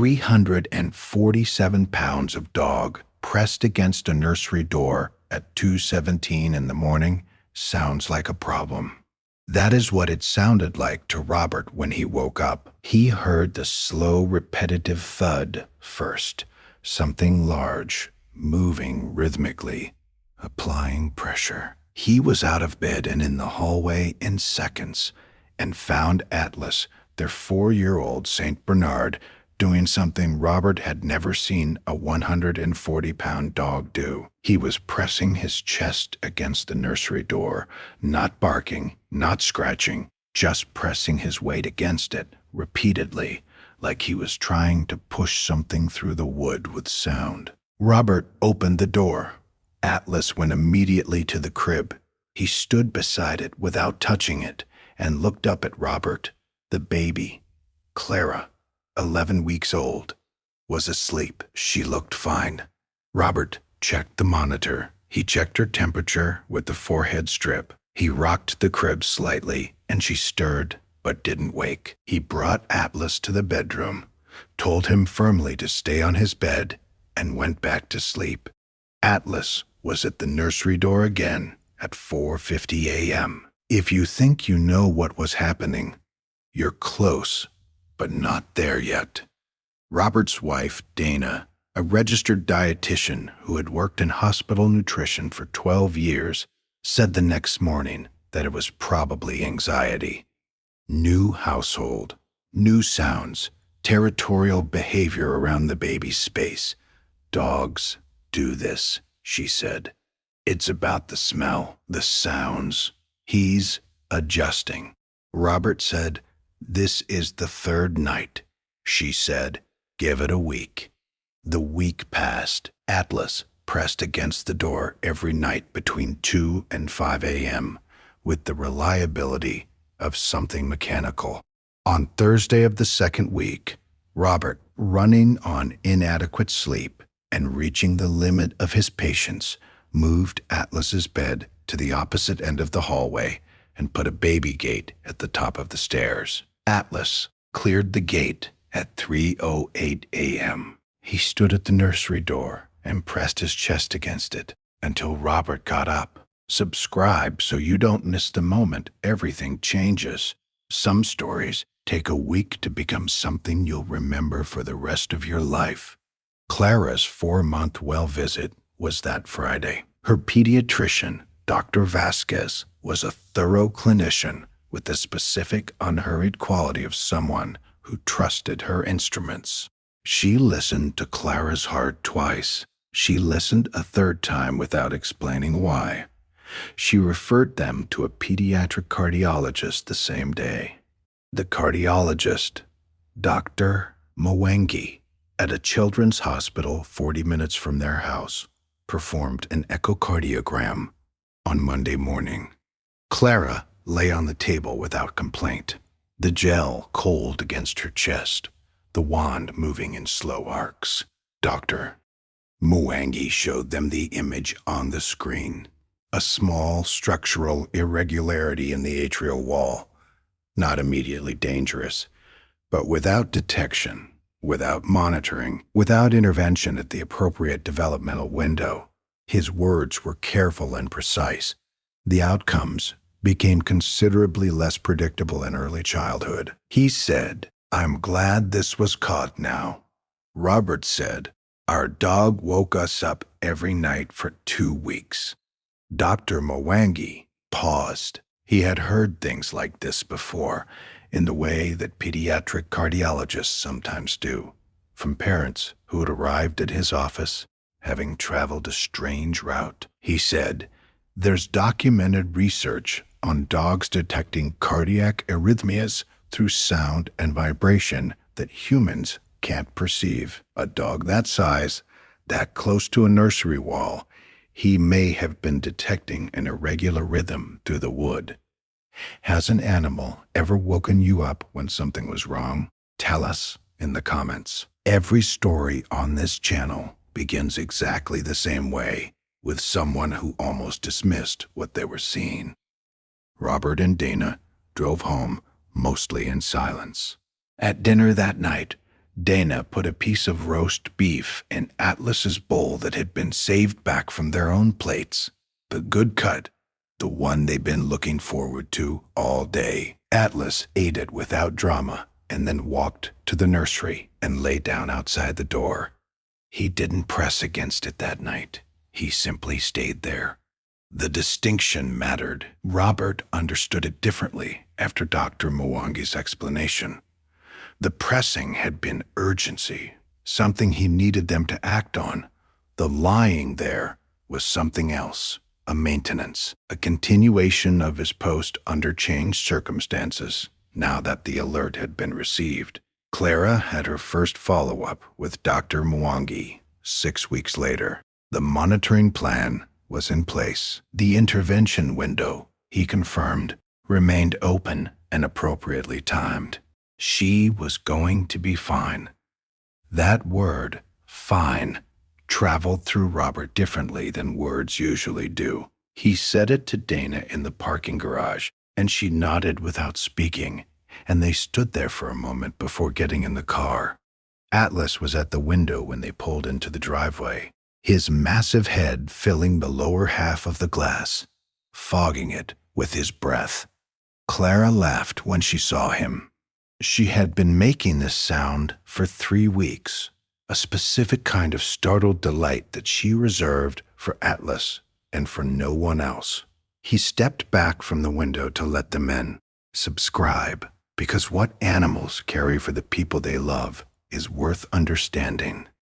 347 pounds of dog pressed against a nursery door at 2:17 in the morning sounds like a problem. That is what it sounded like to Robert when he woke up. He heard the slow, repetitive thud first, something large, moving rhythmically, applying pressure. He was out of bed and in the hallway in seconds and found Atlas, their 4-year-old St. Bernard, doing something Robert had never seen a 140-pound dog do. He was pressing his chest against the nursery door, not barking, not scratching, just pressing his weight against it repeatedly, like he was trying to push something through the wood with sound. Robert opened the door. Atlas went immediately to the crib. He stood beside it without touching it and looked up at Robert. The baby, Clara, 11 weeks old, was asleep. She looked fine. Robert checked the monitor. He checked her temperature with the forehead strip. He rocked the crib slightly, and she stirred but didn't wake. He brought Atlas to the bedroom, told him firmly to stay on his bed, and went back to sleep. Atlas was at the nursery door again at 4:50 a.m. If you think you know what was happening, you're close, but not there yet. Robert's wife, Dana, a registered dietitian who had worked in hospital nutrition for 12 years, said the next morning that it was probably anxiety. New household, new sounds, territorial behavior around the baby's space. Dogs do this, she said. It's about the smell, the sounds. He's adjusting. Robert said, "This is the third night." She said, "Give it a week." The week passed. Atlas pressed against the door every night between 2 and 5 a.m. with the reliability of something mechanical. On Thursday of the second week, Robert, running on inadequate sleep and reaching the limit of his patience, moved Atlas's bed to the opposite end of the hallway and put a baby gate at the top of the stairs. Atlas cleared the gate at 3:08 a.m. He stood at the nursery door and pressed his chest against it until Robert got up. Subscribe so you don't miss the moment everything changes. Some stories take a week to become something you'll remember for the rest of your life. Clara's 4-month well visit was that Friday. Her pediatrician, Dr. Vasquez, was a thorough clinician with the specific, unhurried quality of someone who trusted her instruments. She listened to Clara's heart twice. She listened a third time without explaining why. She referred them to a pediatric cardiologist the same day. The cardiologist, Dr. Mwangi, at a children's hospital 40 minutes from their house, performed an echocardiogram on Monday morning. Clara lay on the table without complaint, the gel cold against her chest, the wand moving in slow arcs. Dr. Mwangi showed them the image on the screen, a small structural irregularity in the atrial wall, not immediately dangerous, but without detection, without monitoring, without intervention at the appropriate developmental window. His words were careful and precise. The outcomes became considerably less predictable in early childhood. He said, "I'm glad this was caught now." Robert said, "Our dog woke us up every night for 2 weeks." Dr. Mwangi paused. He had heard things like this before, in the way that pediatric cardiologists sometimes do, from parents who had arrived at his office having traveled a strange route. He said, "There's documented research on dogs detecting cardiac arrhythmias through sound and vibration that humans can't perceive. A dog that size, that close to a nursery wall, he may have been detecting an irregular rhythm through the wood." Has an animal ever woken you up when something was wrong? Tell us in the comments. Every story on this channel begins exactly the same way, with someone who almost dismissed what they were seeing. Robert and Dana drove home mostly in silence. At dinner that night, Dana put a piece of roast beef in Atlas's bowl that had been saved back from their own plates. The good cut, the one they'd been looking forward to all day. Atlas ate it without drama and then walked to the nursery and lay down outside the door. He didn't press against it that night. He simply stayed there. The distinction mattered. Robert understood it differently after Dr. Mwangi's explanation. The pressing had been urgency, something he needed them to act on. The lying there was something else, a maintenance, a continuation of his post under changed circumstances, now that the alert had been received. Clara had her first follow-up with Dr. Mwangi 6 weeks later. The monitoring plan was in place. The intervention window, he confirmed, remained open and appropriately timed. She was going to be fine. That word, fine, traveled through Robert differently than words usually do. He said it to Dana in the parking garage, and she nodded without speaking, and they stood there for a moment before getting in the car. Atlas was at the window when they pulled into the driveway, his massive head filling the lower half of the glass, fogging it with his breath. Clara laughed when she saw him. She had been making this sound for 3 weeks, a specific kind of startled delight that she reserved for Atlas and for no one else. He stepped back from the window to let them in. Subscribe, because what animals carry for the people they love is worth understanding.